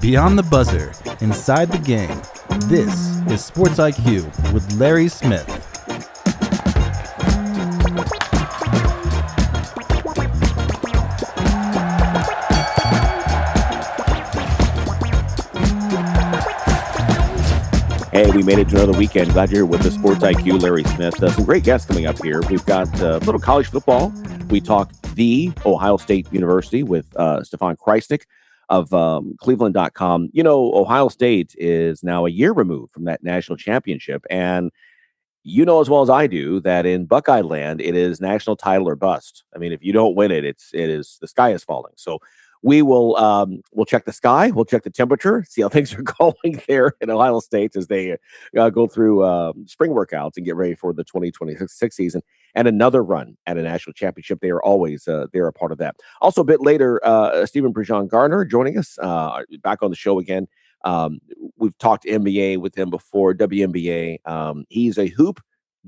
Beyond the buzzer, inside the game, this is Sports IQ with Larry Smith. Hey, we made it to another weekend. Glad you're here with the Sports IQ, Larry Smith. Some great guests coming up here. We've got a little college football. We talk the Ohio State University with Stefan Krajisnik of Cleveland.com. You know, Ohio State is now a year removed from that national championship. And you know as well as I do that in Buckeye land, it is national title or bust. I mean, if you don't win it, it is the sky is falling. So we will we'll check the sky, we'll check the temperature, see how things are going there in Ohio State as they go through spring workouts and get ready for the 2026 season and another run at a national championship. They are always they're a part of that. Also, a bit later, Stephen PridGeon-Garner joining us back on the show again. We've talked NBA with him before, WNBA. He's a hoop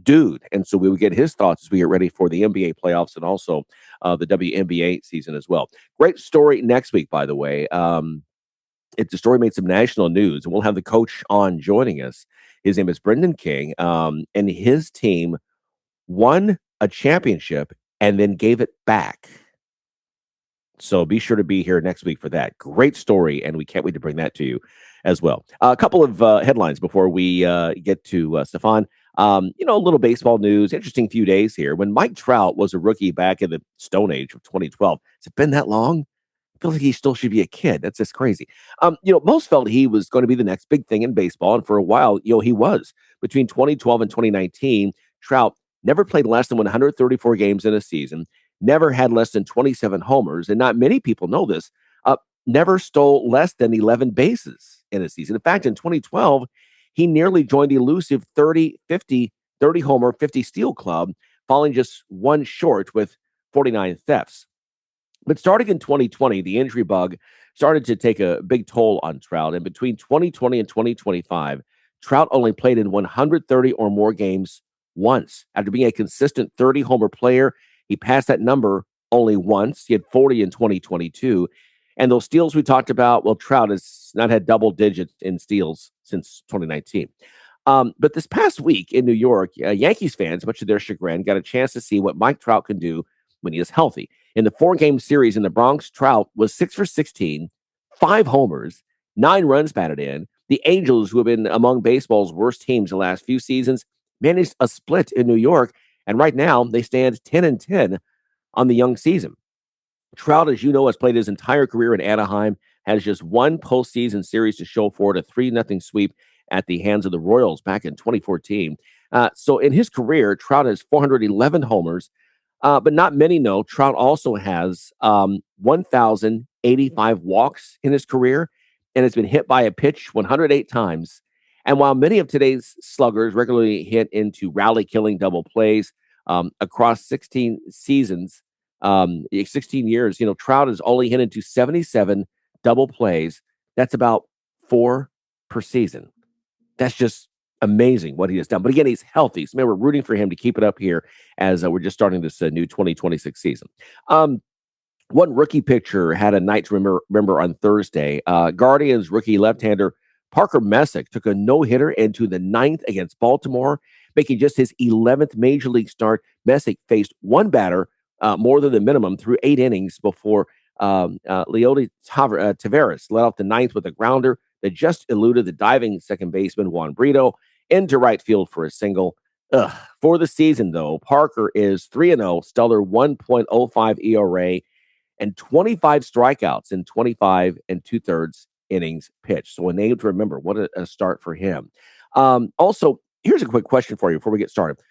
dude, and so we will get his thoughts as we get ready for the NBA playoffs and also the WNBA season as well. Great story next week, by the way. The story made some national news, and we'll have the coach on joining us. His name is Brendan King, and his team won a championship and then gave it back. So be sure to be here next week for that. Great story, and we can't wait to bring that to you as well. A couple of headlines before we get to Stefan. A little baseball news. Interesting few days here. When Mike Trout was a rookie back in the Stone Age of 2012, has it been that long? I feel like he still should be a kid. That's just crazy. Most felt he was going to be the next big thing in baseball, and for a while, he was. Between 2012 and 2019, Trout never played less than 134 games in a season, never had less than 27 homers, and not many people know this, never stole less than 11 bases in a season. In fact, in 2012, he nearly joined the elusive 30 homer, 50 steal club, falling just one short with 49 thefts. But starting in 2020, the injury bug started to take a big toll on Trout. And between 2020 and 2025, Trout only played in 130 or more games once. After being a consistent 30-homer player, he passed that number only once. He had 40 in 2022. And those steals we talked about, well, Trout has not had double digits in steals since 2019. But this past week in New York, Yankees fans, much to their chagrin, got a chance to see what Mike Trout can do when he is healthy. In the 4-game series in the Bronx, Trout was 6 for 16, 5 homers, 9 runs batted in. The Angels, who have been among baseball's worst teams the last few seasons, managed a split in New York. And right now, they stand 10-10 on the young season. Trout, as you know, has played his entire career in Anaheim, has just one postseason series to show for it, a 3-0 sweep at the hands of the Royals back in 2014. So in his career, Trout has 411 homers, but not many know Trout also has 1,085 walks in his career and has been hit by a pitch 108 times. And while many of today's sluggers regularly hit into rally-killing double plays across 16 seasons, 16 years, Trout has only hit into 77 double plays. That's about 4 per season. That's just amazing what he has done. But again, he's healthy. So we're rooting for him to keep it up here as we're just starting this new 2026 season. One rookie pitcher had a night to remember on Thursday. Guardians rookie left-hander Parker Messick took a no-hitter into the 9th against Baltimore, making just his 11th major league start. Messick faced one batter more than the minimum through 8 innings before Leody Taveras led off the 9th with a grounder that just eluded the diving second baseman Juan Brito into right field for a single. For the season, though, Parker is 3-0, stellar 1.05 ERA, and 25 strikeouts in 25 2/3 innings pitched. So a name to remember. What a start for him. Also, here's a quick question for you before we get started.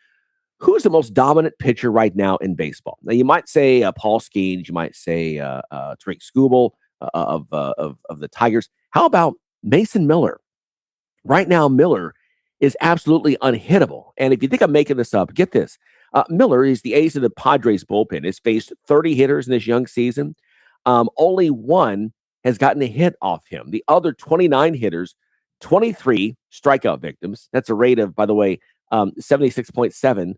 Who is the most dominant pitcher right now in baseball? Now, you might say Paul Skeens. You might say Tariq Skubal of the Tigers. How about Mason Miller? Right now, Miller is absolutely unhittable. And if you think I'm making this up, get this. Miller is the ace of the Padres bullpen. Has faced 30 hitters in this young season. Only one has gotten a hit off him. The other 29 hitters, 23 strikeout victims. That's a rate of, by the way, 76.7%.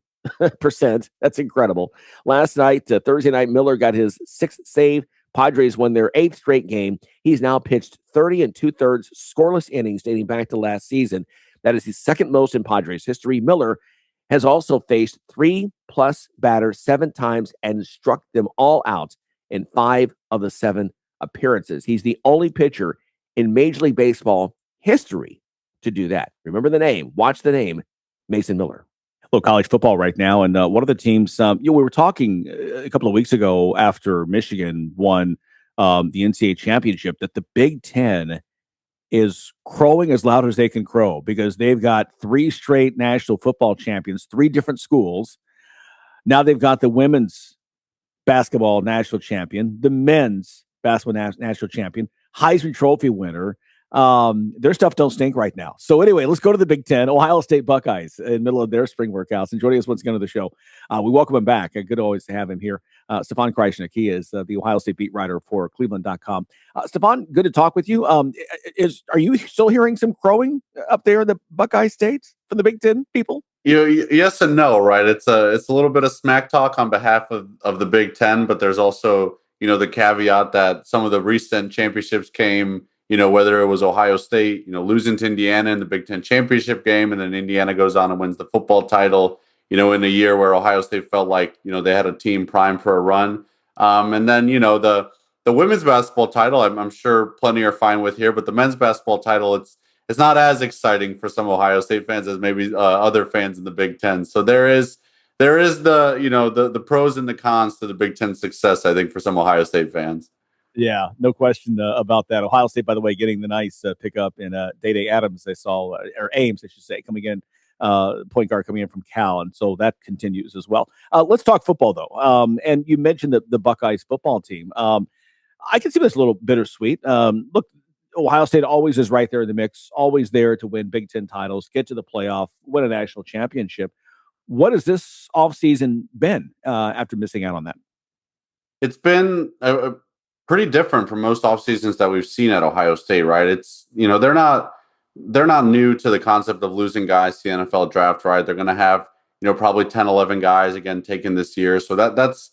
That's incredible. Last night, Thursday night, Miller got his 6th save, Padres won their 8th straight game. He's now pitched 30 and 2/3 scoreless innings dating back to last season. That is the second most in Padres history. Miller has also faced 3+ batters 7 times and struck them all out in 5 of the 7 appearances. He's the only pitcher in Major League Baseball history to do that. Remember the name. Watch the name, Mason Miller. Look, college football right now, and one of the teams, we were talking a couple of weeks ago after Michigan won the NCAA championship that the Big Ten is crowing as loud as they can crow because they've got 3 straight national football champions, 3 different schools. Now they've got the women's basketball national champion, the men's basketball national champion, Heisman Trophy winner. Their stuff don't stink right now. So anyway, let's go to the Big Ten. Ohio State Buckeyes in the middle of their spring workouts. And joining us once again on the show, we welcome him back. Good always to have him here. Stefan Krajisnik. He is the Ohio State beat writer for Cleveland.com. Stefan, good to talk with you. Are you still hearing some crowing up there in the Buckeye States from the Big Ten people? Yes and no, right? It's a little bit of smack talk on behalf of the Big Ten, but there's also, the caveat that some of the recent championships came, whether it was Ohio State, losing to Indiana in the Big Ten championship game, and then Indiana goes on and wins the football title, in a year where Ohio State felt like, they had a team primed for a run. And then, the women's basketball title, I'm sure plenty are fine with here, but the men's basketball title, it's not as exciting for some Ohio State fans as maybe other fans in the Big Ten. So there is the the pros and the cons to the Big Ten success, I think, for some Ohio State fans. Yeah, no question about that. Ohio State, by the way, getting the nice pickup in Day Adams, they saw, or Ames, I should say, coming in, point guard coming in from Cal, and so that continues as well. Let's talk football, though. And you mentioned the Buckeyes football team. I can see this a little bittersweet. Look, Ohio State always is right there in the mix, always there to win Big Ten titles, get to the playoff, win a national championship. What has this offseason been after missing out on that? It's been pretty different from most off seasons that we've seen at Ohio State, right? It's, they're not new to the concept of losing guys to the NFL draft, right? They're going to have, probably 10, 11 guys again taken this year. So that's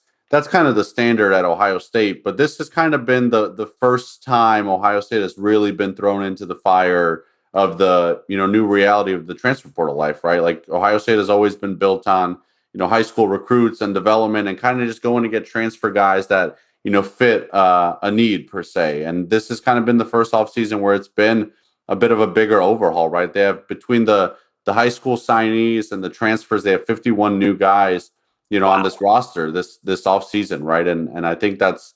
kind of the standard at Ohio State. But this has kind of been the first time Ohio State has really been thrown into the fire of the, new reality of the transfer portal life, right? Like Ohio State has always been built on, high school recruits and development and kind of just going to get transfer guys that, fit a need per se. And this has kind of been the first offseason where it's been a bit of a bigger overhaul, right? They have, between the high school signees and the transfers, they have 51 new guys, on this roster this offseason, right? And I think that's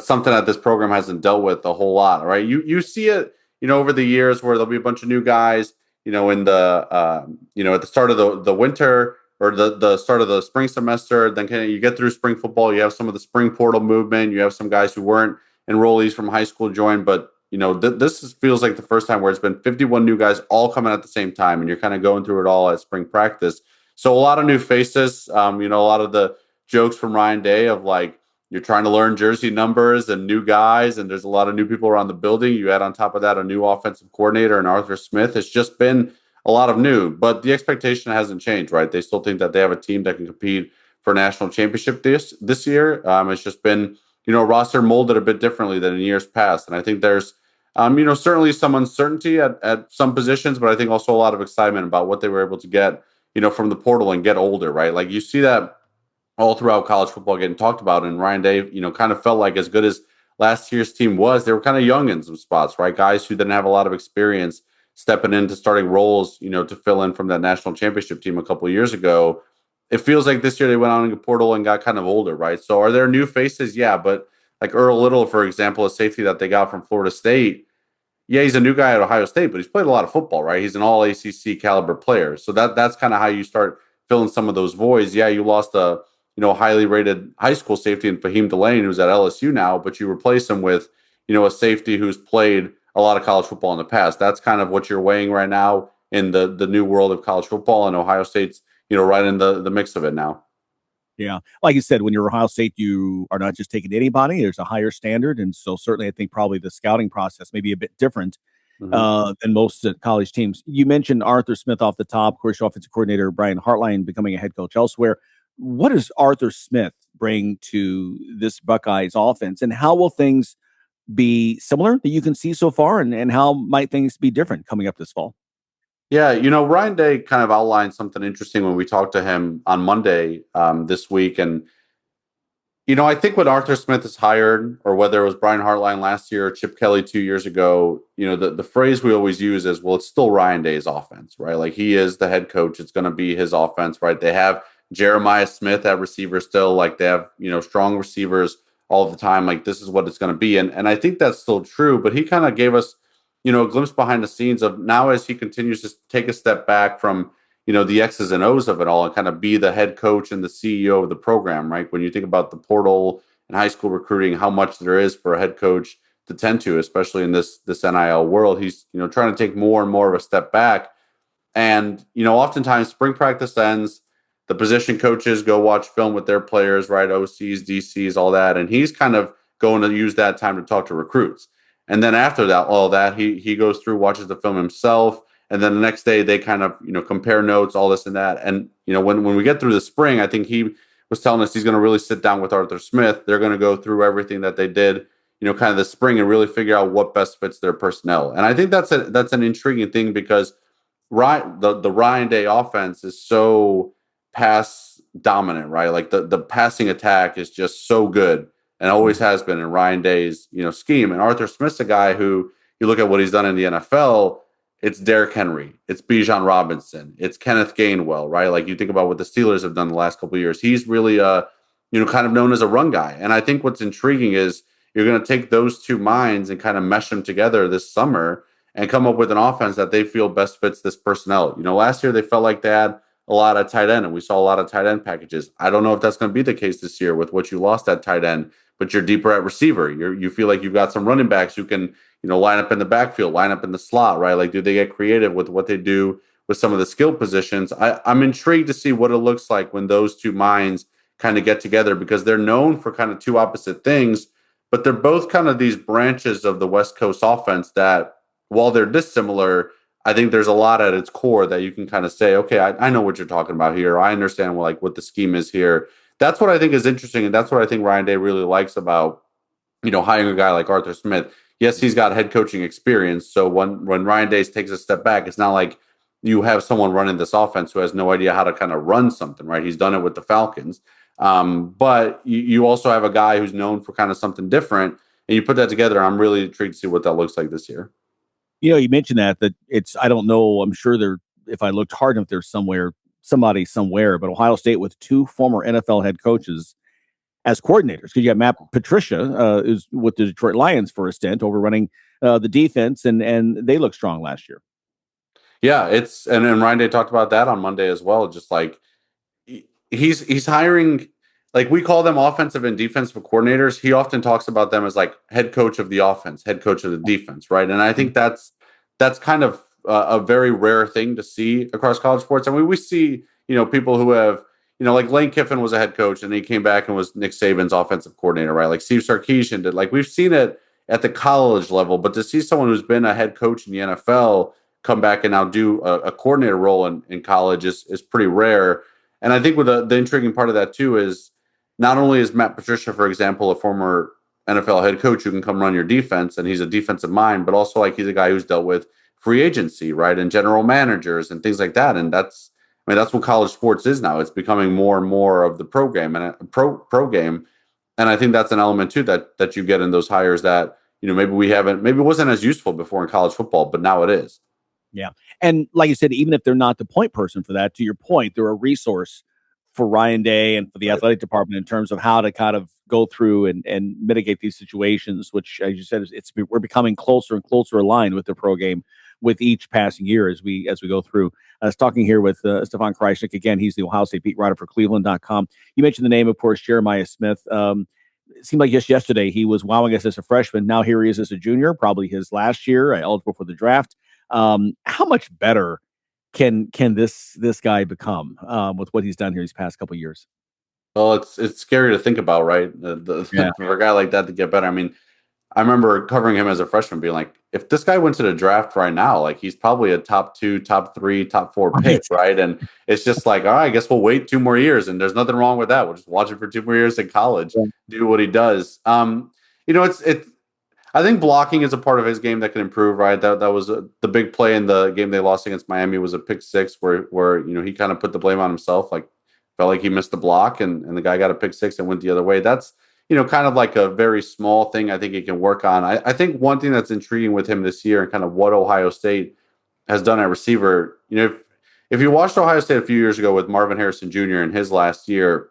something that this program hasn't dealt with a whole lot, right? You see it, over the years where there'll be a bunch of new guys, in the at the start of the winter or the start of the spring semester. Then you get through spring football, you have some of the spring portal movement, you have some guys who weren't enrollees from high school join, but this feels like the first time where it's been 51 new guys all coming at the same time, and you're kind of going through it all at spring practice. So a lot of new faces, a lot of the jokes from Ryan Day of like, you're trying to learn jersey numbers and new guys, and there's a lot of new people around the building. You add on top of that a new offensive coordinator and Arthur Smith. It's just been a lot of new, but the expectation hasn't changed, right? They still think that they have a team that can compete for a national championship this year. It's just been, roster molded a bit differently than in years past. And I think there's, certainly some uncertainty at some positions, but I think also a lot of excitement about what they were able to get, from the portal and get older, right? Like you see that all throughout college football getting talked about. And Ryan Day, kind of felt like as good as last year's team was, they were kind of young in some spots, right? Guys who didn't have a lot of experience stepping into starting roles, to fill in from that national championship team a couple of years ago. It feels like this year they went on in the portal and got kind of older, right? So are there new faces? Yeah, but like Earl Little, for example, a safety that they got from Florida State. Yeah, he's a new guy at Ohio State, but he's played a lot of football, right? He's an all ACC caliber player. So that's kind of how you start filling some of those voids. Yeah, you lost a, highly rated high school safety in Fahim Delane, who's at LSU now, but you replace him with, a safety who's played a lot of college football in the past. That's kind of what you're weighing right now in the new world of college football, and Ohio State's, right in the mix of it now. Yeah. Like you said, when you're Ohio State, you are not just taking anybody. There's a higher standard. And so certainly I think probably the scouting process may be a bit different than most college teams. You mentioned Arthur Smith off the top, of course, your offensive coordinator, Brian Hartline, becoming a head coach elsewhere. What does Arthur Smith bring to this Buckeyes offense, and how will things be similar that you can see so far, and how might things be different coming up this fall? Yeah, Ryan Day kind of outlined something interesting when we talked to him on Monday this week. And, I think when Arthur Smith is hired, or whether it was Brian Hartline last year or Chip Kelly 2 years ago, the phrase we always use is, well, it's still Ryan Day's offense, right? Like, he is the head coach. It's going to be his offense, right? They have Jeremiah Smith at receiver still. Like, they have, strong receivers all the time. Like, this is what it's going to be. And I think that's still true, but he kind of gave us, a glimpse behind the scenes of now, as he continues to take a step back from, the X's and O's of it all, and kind of be the head coach and the CEO of the program, right? When you think about the portal and high school recruiting, how much there is for a head coach to tend to, especially in this NIL world, he's, trying to take more and more of a step back. And, oftentimes spring practice ends, the position coaches go watch film with their players, right? OCs, DCs, all that. And he's kind of going to use that time to talk to recruits. And then after that, all that, he goes through, watches the film himself. And then the next day they kind of, compare notes, all this and that. And, when we get through the spring, I think he was telling us he's going to really sit down with Arthur Smith. They're going to go through everything that they did, kind of the spring, and really figure out what best fits their personnel. And I think that's an intriguing thing, because the Ryan Day offense is so pass dominant, right? Like the passing attack is just so good, and always has been in Ryan Day's, scheme. And Arthur Smith's a guy who, you look at what he's done in the NFL, it's Derrick Henry, it's Bijan Robinson, it's Kenneth Gainwell, right? Like, you think about what the Steelers have done the last couple of years. He's really, kind of known as a run guy. And I think what's intriguing is you're going to take those two minds and kind of mesh them together this summer and come up with an offense that they feel best fits this personnel. Last year they felt like they had a lot of tight end, and we saw a lot of tight end packages. I don't know if that's going to be the case this year with what you lost at tight end, but you're deeper at receiver. You feel like you've got some running backs who can, line up in the backfield, line up in the slot, right? Like, do they get creative with what they do with some of the skill positions? I'm intrigued to see what it looks like when those two minds kind of get together, because they're known for kind of two opposite things, but they're both kind of these branches of the West Coast offense that, while they're dissimilar, I think there's a lot at its core that you can kind of say, okay, I know what you're talking about here. I understand what the scheme is here. That's what I think is interesting, and that's what I think Ryan Day really likes about, hiring a guy like Arthur Smith. Yes, he's got head coaching experience. So when Ryan Day takes a step back, it's not like you have someone running this offense who has no idea how to kind of run something, right? He's done it with the Falcons. But you also have a guy who's known for kind of something different, and you put that together. I'm really intrigued to see what that looks like this year. You mentioned that it's, I don't know, I'm sure if I looked hard enough, there's somebody somewhere, but Ohio State with two former NFL head coaches as coordinators, because you got Matt Patricia is with the Detroit Lions for a stint over running the defense, and they looked strong last year. Yeah, and Ryan Day talked about that on Monday as well. Just like he's hiring, like, we call them offensive and defensive coordinators. He often talks about them as like head coach of the offense, head coach of the defense, right? And I think that's kind of a very rare thing to see across college sports. I mean, we see, people who have, like Lane Kiffin was a head coach, and he came back and was Nick Saban's offensive coordinator, right? Like Steve Sarkisian did. Like, we've seen it at the college level, but to see someone who's been a head coach in the NFL come back and now do a coordinator role in college is pretty rare. And I think with the intriguing part of that too is, not only is Matt Patricia, for example, a former NFL head coach who can come run your defense, and he's a defensive mind, but also, like, he's a guy who's dealt with free agency, right, and general managers and things like that. And that's what college sports is now. It's becoming more and more of the program and a pro game. And I think that's an element too that you get in those hires that, maybe it wasn't as useful before in college football, but now it is. Yeah. And like you said, even if they're not the point person for that, to your point, they're a resource for Ryan Day and for the athletic department in terms of how to kind of go through and mitigate these situations, which, as you said, we're becoming closer and closer aligned with the pro game with each passing year as we go through. I was talking here with Stefan Krajisnik. Again, he's the Ohio State beat writer for Cleveland.com. You mentioned the name, of course, Jeremiah Smith. It seemed like just yesterday he was wowing us as a freshman. Now here he is as a junior, probably his last year, eligible for the draft. How much better can this guy become with what he's done here these past couple of years? Well, it's scary to think about, right? For a guy like that to get better. I mean, I remember covering him as a freshman, being like, if this guy went to the draft right now, like he's probably a top 2, top 3, top 4 Right. pick, right? And it's just like, all right, I guess we'll wait 2 more years, and there's nothing wrong with that. We'll just watch him for 2 more years in college, Yeah. do what he does. It's I think blocking is a part of his game that can improve, right? That was the big play in the game they lost against Miami was a pick six where he kind of put the blame on himself, like felt like he missed the block and the guy got a pick six and went the other way. That's kind of like a very small thing I think he can work on. I think one thing that's intriguing with him this year and kind of what Ohio State has done at receiver, if you watched Ohio State a few years ago with Marvin Harrison Jr. in his last year,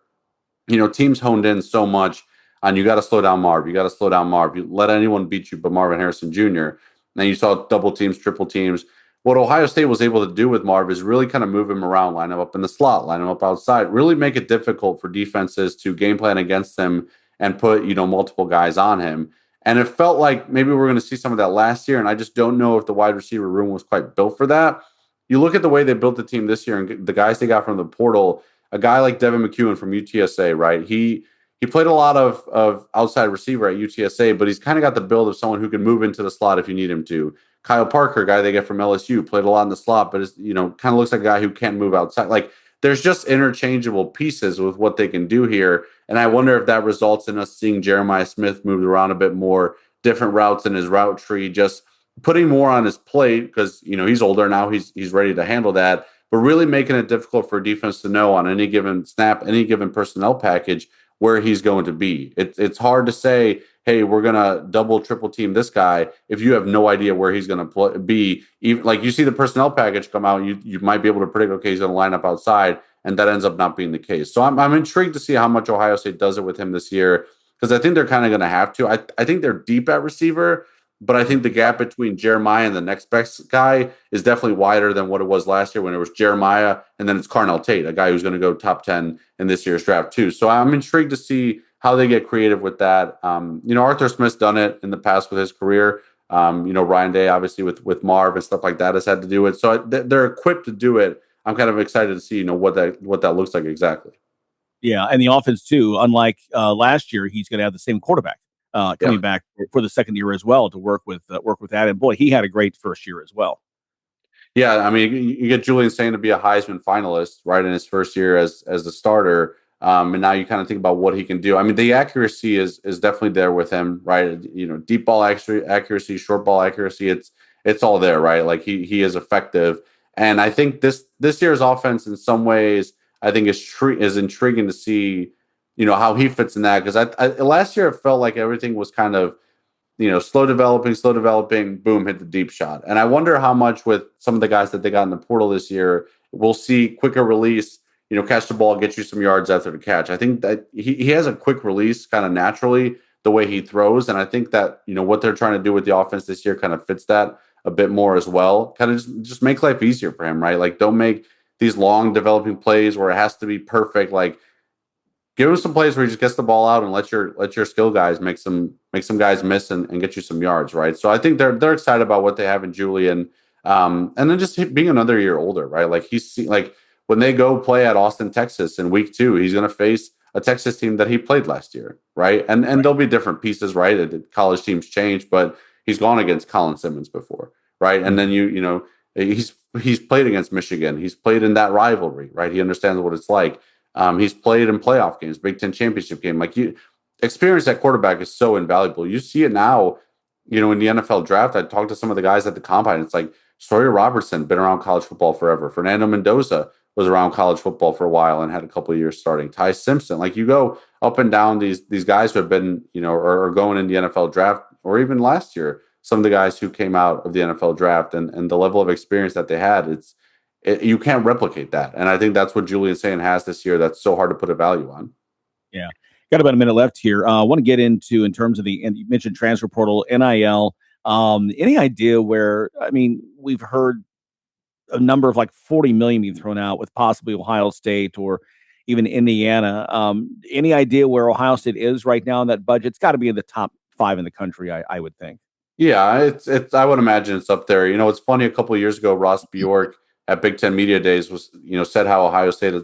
teams honed in so much on you got to slow down Marv. You got to slow down Marv. You let anyone beat you but Marvin Harrison Jr. And you saw double teams, triple teams. What Ohio State was able to do with Marv is really kind of move him around, line him up in the slot, line him up outside, really make it difficult for defenses to game plan against him and put, multiple guys on him. And it felt like maybe we're going to see some of that last year. And I just don't know if the wide receiver room was quite built for that. You look at the way they built the team this year and the guys they got from the portal, a guy like Devin McEwen from UTSA, right? He played a lot of outside receiver at UTSA, but he's kind of got the build of someone who can move into the slot if you need him to. Kyle Parker, guy they get from LSU, played a lot in the slot, but is kind of looks like a guy who can't move outside. Like there's just interchangeable pieces with what they can do here, and I wonder if that results in us seeing Jeremiah Smith moved around a bit more, different routes in his route tree, just putting more on his plate because he's older now, he's ready to handle that, but really making it difficult for defense to know on any given snap, any given personnel package where he's going to be. It's hard to say, hey, we're going to double, triple team this guy if you have no idea where he's going to be. Even, like you see the personnel package come out, you might be able to predict, okay, he's going to line up outside, and that ends up not being the case. So I'm intrigued to see how much Ohio State does it with him this year because I think they're kind of going to have to. I think they're deep at receiver, but I think the gap between Jeremiah and the next best guy is definitely wider than what it was last year when it was Jeremiah and then it's Carnell Tate, a guy who's going to go top 10 in this year's draft too. So I'm intrigued to see how they get creative with that. Arthur Smith's done it in the past with his career. Ryan Day, obviously with Marv and stuff like that has had to do it. So they're equipped to do it. I'm kind of excited to see, what that looks like exactly. Yeah. And the offense too, unlike last year, he's going to have the same quarterback. Coming back for the second year as well to work with that. And boy, he had a great first year as well. Yeah, I mean, you get Julian Sain to be a Heisman finalist right in his first year as the starter, and now you kind of think about what he can do. I mean, the accuracy is definitely there with him, right? Deep ball accuracy, short ball accuracy, it's all there, right? Like he is effective, and I think this year's offense in some ways I think is intriguing to see. How he fits in that because I last year it felt like everything was kind of slow developing, boom, hit the deep shot. And I wonder how much with some of the guys that they got in the portal this year, we'll see quicker release, catch the ball, get you some yards after the catch. I think that he has a quick release kind of naturally the way he throws. And I think that, what they're trying to do with the offense this year kind of fits that a bit more as well. Kind of just make life easier for him, right? Like don't make these long developing plays where it has to be perfect. Like give him some plays where he just gets the ball out and let your skill guys make some guys miss and get you some yards, right? So I think they're excited about what they have in Julian, and then just being another year older, right? Like like when they go play at Austin, Texas in week 2, he's going to face a Texas team that he played last year, right? And there'll be different pieces, right? College teams change, but he's gone against Colin Simmons before, right? And then he's played against Michigan, he's played in that rivalry, right? He understands what it's like. He's played in playoff games, Big Ten championship game. Like experience at quarterback is so invaluable. You see it now, in the NFL draft. I talked to some of the guys at the combine. It's like Sawyer Robertson, been around college football forever. Fernando Mendoza was around college football for a while and had a couple of years starting. Ty Simpson, like you go up and down these guys who have been, or going in the NFL draft, or even last year, some of the guys who came out of the NFL draft and the level of experience that they had, you can't replicate that. And I think that's what Julian Sain has this year that's so hard to put a value on. Yeah. Got about a minute left here. I want to get into, in terms of and you mentioned transfer portal, NIL. Any idea where, we've heard a number of like 40 million being thrown out with possibly Ohio State or even Indiana. Any idea where Ohio State is right now in that budget? It's got to be in the top 5 in the country, I would think. Yeah, it's I would imagine it's up there. It's funny, a couple of years ago, Ross Bjork at Big Ten Media Days was, said how Ohio State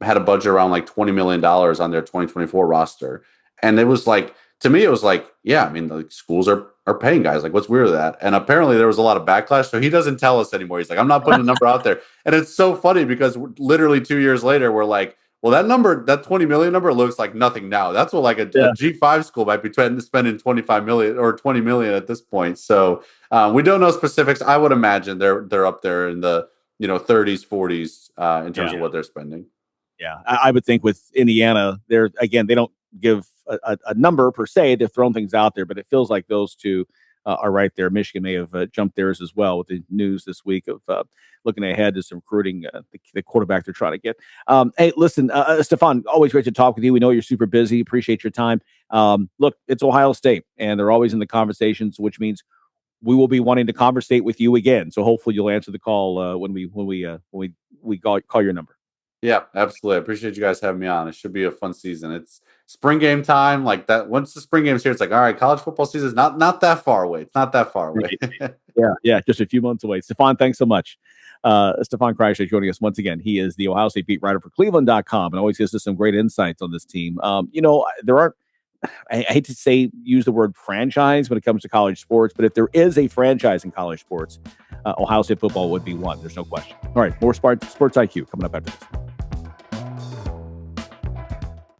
had a budget around like $20 million on their 2024 roster. And it was like to me, it was like, yeah, I mean, like schools are paying guys. Like, what's weird with that? And apparently there was a lot of backlash. So he doesn't tell us anymore. He's like, I'm not putting a number out there. And it's so funny because literally 2 years later, we're like, well, that number, that 20 million number looks like nothing now. That's what like a G5 school might be spending 25 million or 20 million at this point. So we don't know specifics. I would imagine they're up there in the 30s, 40s in terms of what they're spending. Yeah, I would think with Indiana, they don't give a number per se. They've thrown things out there, but it feels like those two are right there. Michigan may have jumped theirs as well with the news this week of looking ahead to some recruiting the quarterback they're trying to get. Hey, listen, Stefan, always great to talk with you. We know you're super busy. Appreciate your time. Look, it's Ohio State, and they're always in the conversations, which means we will be wanting to conversate with you again. So hopefully you'll answer the call when we call your number. Yeah, absolutely. I appreciate you guys having me on. It should be a fun season. It's spring game time. Like that. Once the spring game's here, it's like, all right, college football season is not that far away. It's not that far away. Yeah, just a few months away. Stefan, thanks so much. Stefan Krajisnik joining us once again. He is the Ohio State beat writer for Cleveland.com and always gives us some great insights on this team. There aren't, I hate to use the word franchise when it comes to college sports, but if there is a franchise in college sports, Ohio State football would be one. There's no question. All right, more Sports IQ coming up after this.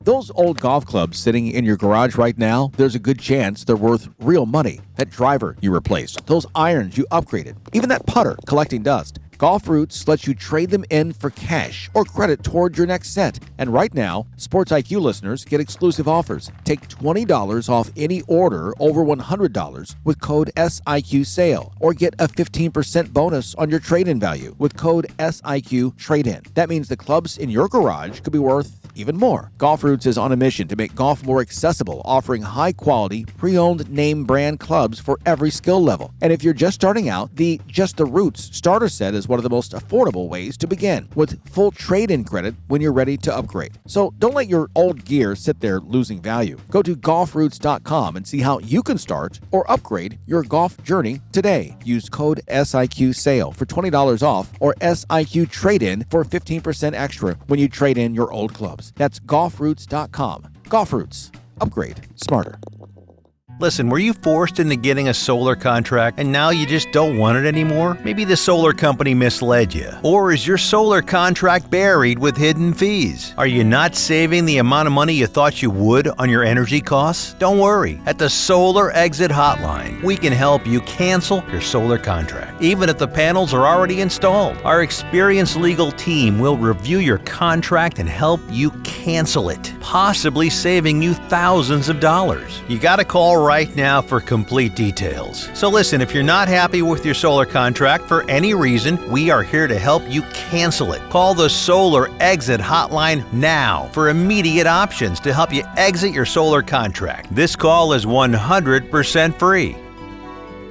Those old golf clubs sitting in your garage right now, there's a good chance they're worth real money. That driver you replaced, those irons you upgraded, even that putter collecting dust. Golf Roots lets you trade them in for cash or credit toward your next set. And right now, Sports IQ listeners get exclusive offers. Take $20 off any order over $100 with code SIQSALE, or get a 15% bonus on your trade-in value with code SIQ TRADE-IN. That means the clubs in your garage could be worth even more. Golf Roots is on a mission to make golf more accessible, offering high-quality, pre-owned name brand clubs for every skill level. And if you're just starting out, the Just the Roots starter set is one of the most affordable ways to begin, with full trade-in credit when you're ready to upgrade. So don't let your old gear sit there losing value. Go to golfroots.com and see how you can start or upgrade your golf journey today. Use code SIQSALE for $20 off or SIQ TRADE-IN for 15% extra when you trade in your old clubs. That's golfroots.com. Golf Roots. Upgrade smarter. Listen, were you forced into getting a solar contract and now you just don't want it anymore? Maybe the solar company misled you. Or is your solar contract buried with hidden fees? Are you not saving the amount of money you thought you would on your energy costs? Don't worry. At the Solar Exit Hotline, we can help you cancel your solar contract, even if the panels are already installed. Our experienced legal team will review your contract and help you cancel it, possibly saving you thousands of dollars. You got to call right now for complete details. So listen, if you're not happy with your solar contract for any reason, we are here to help you cancel it. Call the Solar Exit Hotline now for immediate options to help you exit your solar contract. This call is 100% free.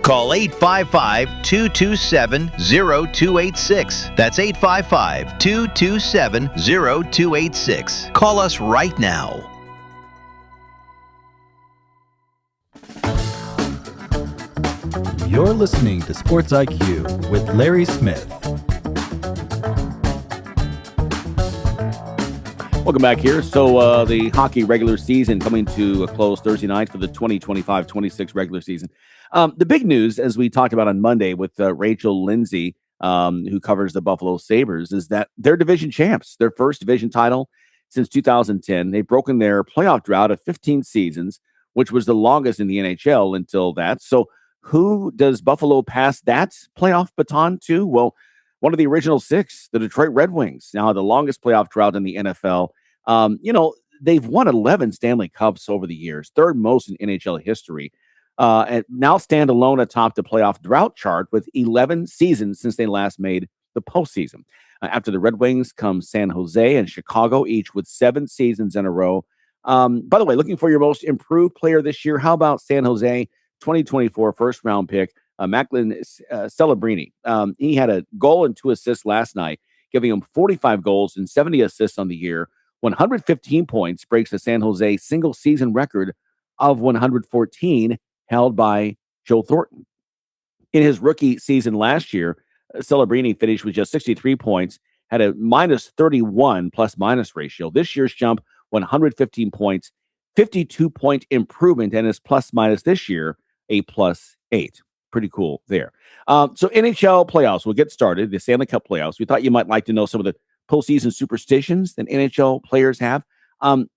Call 855-227-0286. That's 855-227-0286. Call us right now. You're listening to Sports IQ with Larry Smith. Welcome back here. So the hockey regular season coming to a close Thursday night for the 2025-26 regular season. The big news, as we talked about on Monday with Rachel Lindsay, who covers the Buffalo Sabres, is that they're division champs, their first division title since 2010. They've broken their playoff drought of 15 seasons, which was the longest in the NHL until that. So who does Buffalo pass that playoff baton to? Well, one of the original six, the Detroit Red Wings, now the longest playoff drought in the NFL. They've won 11 Stanley Cups over the years, third most in NHL history, and now stand alone atop the playoff drought chart with 11 seasons since they last made the postseason. After the Red Wings come San Jose and Chicago, each with 7 seasons in a row. By the way, looking for your most improved player this year, how about San Jose 2024 first-round pick, Macklin Celebrini? He had a goal and 2 assists last night, giving him 45 goals and 70 assists on the year. 115 points breaks the San Jose single-season record of 114 held by Joe Thornton. In his rookie season last year, Celebrini finished with just 63 points, had a minus 31 plus-minus ratio. This year's jump, 115 points, 52-point improvement, and his plus minus this year a +8. Pretty cool there. So NHL playoffs will get started, the Stanley Cup playoffs. We thought you might like to know some of the postseason superstitions that NHL players have.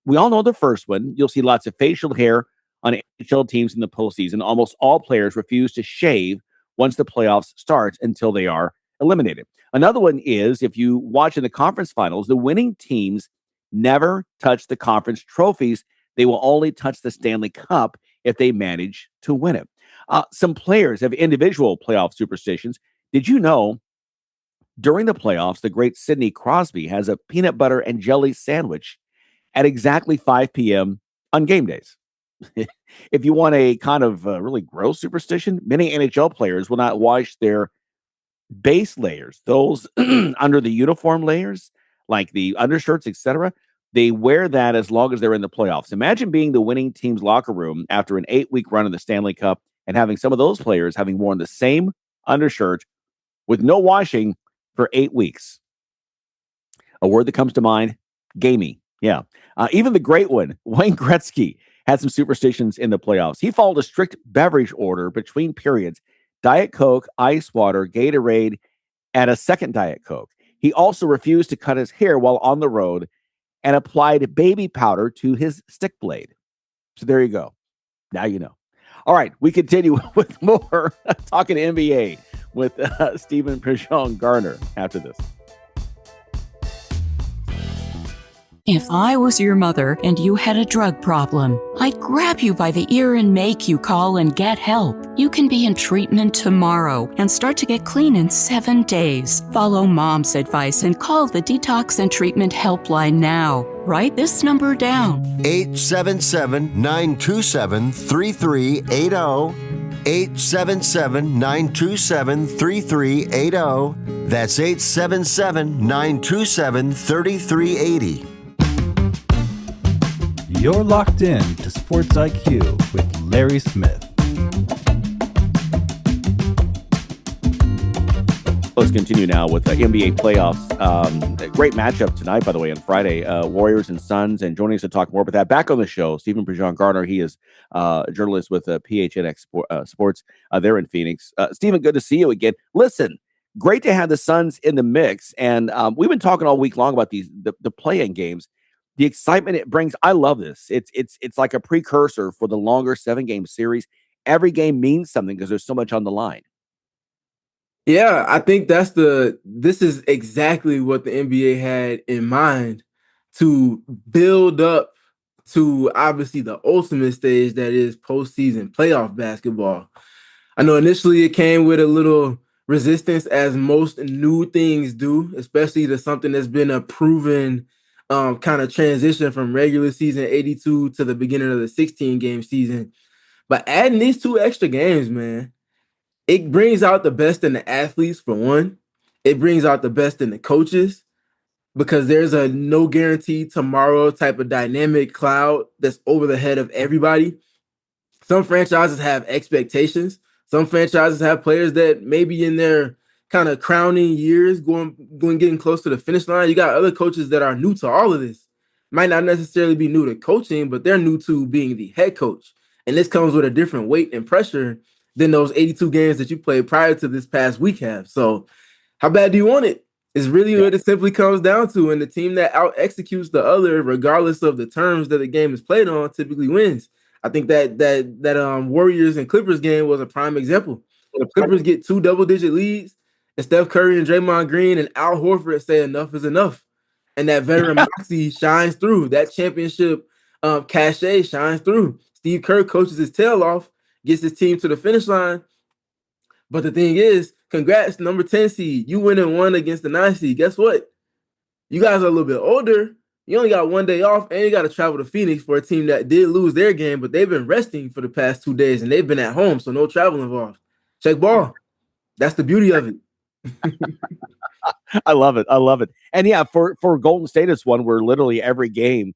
We all know the first one. You'll see lots of facial hair on NHL teams in the postseason. Almost all players refuse to shave once the playoffs start until they are eliminated. Another one is, if you watch in the conference finals, the winning teams never touch the conference trophies. They will only touch the Stanley Cup if they manage to win it. Some players have individual playoff superstitions. Did you know during the playoffs, the great Sidney Crosby has a peanut butter and jelly sandwich at exactly 5 p.m. on game days? If you want a kind of really gross superstition, many NHL players will not wash their base layers, those under the uniform layers, like the undershirts, etc. They wear that as long as they're in the playoffs. Imagine being the winning team's locker room after an 8-week run in the Stanley Cup and having some of those players having worn the same undershirt with no washing for 8 weeks. A word that comes to mind, gamey. Yeah. Even the great one, Wayne Gretzky, had some superstitions in the playoffs. He followed a strict beverage order between periods: Diet Coke, ice water, Gatorade, and a second Diet Coke. He also refused to cut his hair while on the road and applied baby powder to his stick blade. So there you go. Now you know. All right, we continue with more talking NBA with Stefan Krajisnik after this. If I was your mother and you had a drug problem, I'd grab you by the ear and make you call and get help. You can be in treatment tomorrow and start to get clean in 7 days. Follow Mom's advice and call the Detox and Treatment Helpline now. Write this number down. 877-927-3380. 877-927-3380. That's 877-927-3380. You're locked in to Sports IQ with Larry Smith. Let's continue now with the NBA playoffs. A great matchup tonight, by the way, on Friday. Warriors and Suns. And joining us to talk more about that, back on the show, Stefan PridGeon-Garner. He is a journalist with PHNX Sports. They're in Phoenix. Stephen, good to see you again. Listen, great to have the Suns in the mix. And we've been talking all week long about the play-in games. The excitement it brings, I love this. It's like a precursor for the longer 7-game series. Every game means something because there's so much on the line. Yeah, I think this is exactly what the NBA had in mind to build up to obviously the ultimate stage that is postseason playoff basketball. I know initially it came with a little resistance, as most new things do, especially to something that's been a proven kind of transition from regular season 82 to the beginning of the 16-game season. But adding these 2 extra games, man, it brings out the best in the athletes, for one. It brings out the best in the coaches, because there's a no guarantee tomorrow type of dynamic cloud that's over the head of everybody. Some franchises have expectations. Some franchises have players that maybe in their kind of crowning years going getting close to the finish line. You got other coaches that are new to all of this. Might not necessarily be new to coaching, but they're new to being the head coach. And this comes with a different weight and pressure than those 82 games that you played prior to this past week have. So how bad do you want it? Is really what it simply comes down to. And the team that out executes the other, regardless of the terms that the game is played on, typically wins. I think that Warriors and Clippers game was a prime example. The Clippers get 2 double-digit leads, and Steph Curry and Draymond Green and Al Horford say enough is enough. And that veteran moxie shines through. That championship cachet shines through. Steve Kerr coaches his tail off, gets his team to the finish line. But the thing is, congrats, number 10 seed. You win and 1 against the 9 seed. Guess what? You guys are a little bit older. You only got 1 day off, and you got to travel to Phoenix for a team that did lose their game, but they've been resting for the past 2 days, and they've been at home, so no travel involved. Check ball. That's the beauty of it. I love it. I love it. And yeah, for Golden State, it's one where literally every game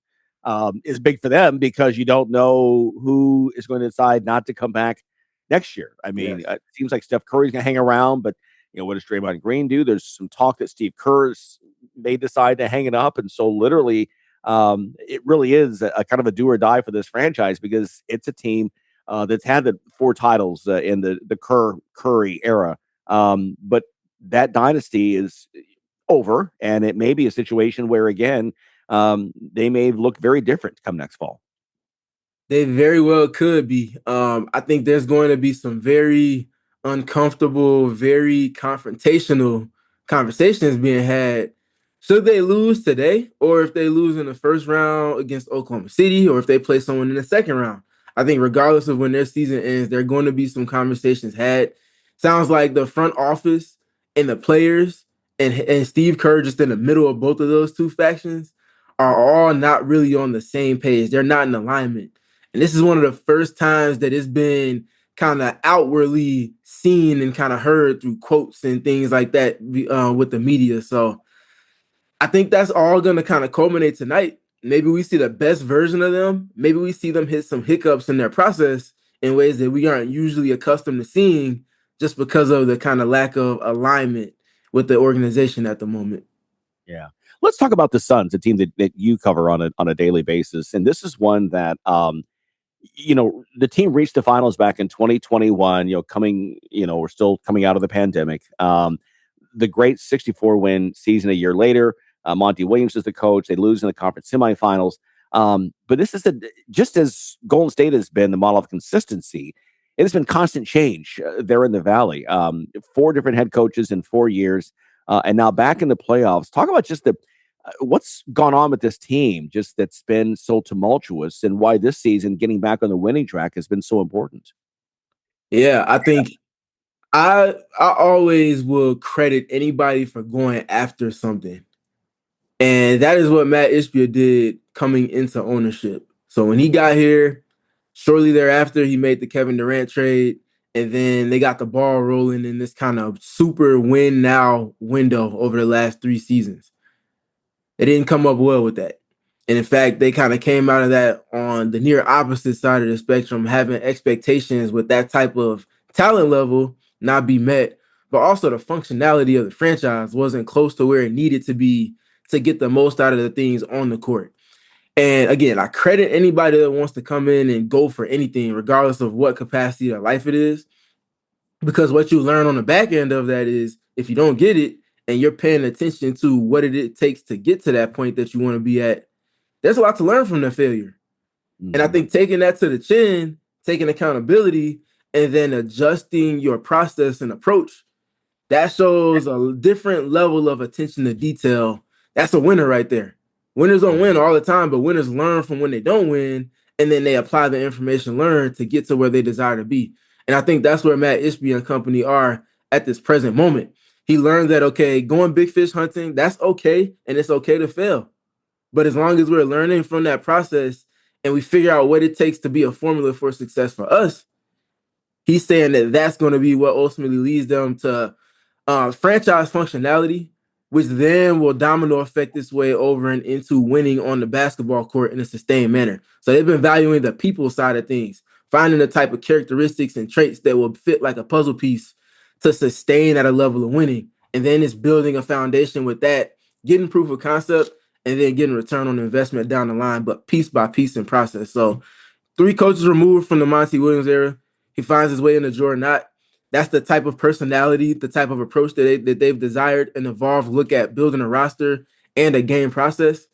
is big for them, because you don't know who is going to decide not to come back next year. I mean, It seems like Steph Curry's going to hang around, but what does Draymond Green do? There's some talk that Steve Kerr may decide to hang it up. And so literally it really is a kind of a do or die for this franchise because it's a team that's had the 4 titles in the Curry era. But that dynasty is over, and it may be a situation where, again, they may look very different come next fall. They very well could be. I think there's going to be some very uncomfortable, very confrontational conversations being had. Should they lose today, or if they lose in the first round against Oklahoma City, or if they play someone in the second round? I think regardless of when their season ends, there are going to be some conversations had. Sounds like the front office and the players and Steve Kerr just in the middle of both of those two factions are all not really on the same page. They're not in alignment. And this is one of the first times that it's been kind of outwardly seen and kind of heard through quotes and things like that with the media. So I think that's all going to kind of culminate tonight. Maybe we see the best version of them. Maybe we see them hit some hiccups in their process in ways that we aren't usually accustomed to seeing just because of the kind of lack of alignment with the organization at the moment. Yeah. Let's talk about the Suns, a team that you cover on a daily basis. And this is one that the team reached the finals back in 2021, we're still coming out of the pandemic. The great 64-win season a year later, Monty Williams is the coach. They lose in the conference semifinals. But this is just as Golden State has been the model of consistency, it has been constant change there in the Valley. 4 different head coaches in 4 years, and now back in the playoffs. Talk about just what's gone on with this team, just that's been so tumultuous, and why this season getting back on the winning track has been so important. Yeah, I think I always will credit anybody for going after something. And that is what Matt Ishbia did coming into ownership. So when he got here, shortly thereafter, he made the Kevin Durant trade, and then they got the ball rolling in this kind of super win now window over the last 3 seasons. They didn't come up well with that. And in fact, they kind of came out of that on the near opposite side of the spectrum, having expectations with that type of talent level not be met, but also the functionality of the franchise wasn't close to where it needed to be to get the most out of the things on the court. And again, I credit anybody that wants to come in and go for anything, regardless of what capacity of life it is, because what you learn on the back end of that is if you don't get it and you're paying attention to what it takes to get to that point that you want to be at, there's a lot to learn from the failure. Mm-hmm. And I think taking that to the chin, taking accountability, and then adjusting your process and approach, that shows a different level of attention to detail. That's a winner right there. Winners don't win all the time, but winners learn from when they don't win, and then they apply the information learned to get to where they desire to be. And I think that's where Matt Ishbia and company are at this present moment. He learned that, okay, going big fish hunting, that's okay, and it's okay to fail. But as long as we're learning from that process and we figure out what it takes to be a formula for success for us, he's saying that that's going to be what ultimately leads them to franchise functionality, which then will domino effect this way over and into winning on the basketball court in a sustained manner. So they've been valuing the people side of things, finding the type of characteristics and traits that will fit like a puzzle piece to sustain at a level of winning. And then it's building a foundation with that, getting proof of concept, and then getting return on investment down the line, but piece by piece in process. So 3 coaches removed from the Monty Williams era, he finds his way into Jordan Knott. That's the type of personality, the type of approach that they've desired and evolved look at building a roster and a game process.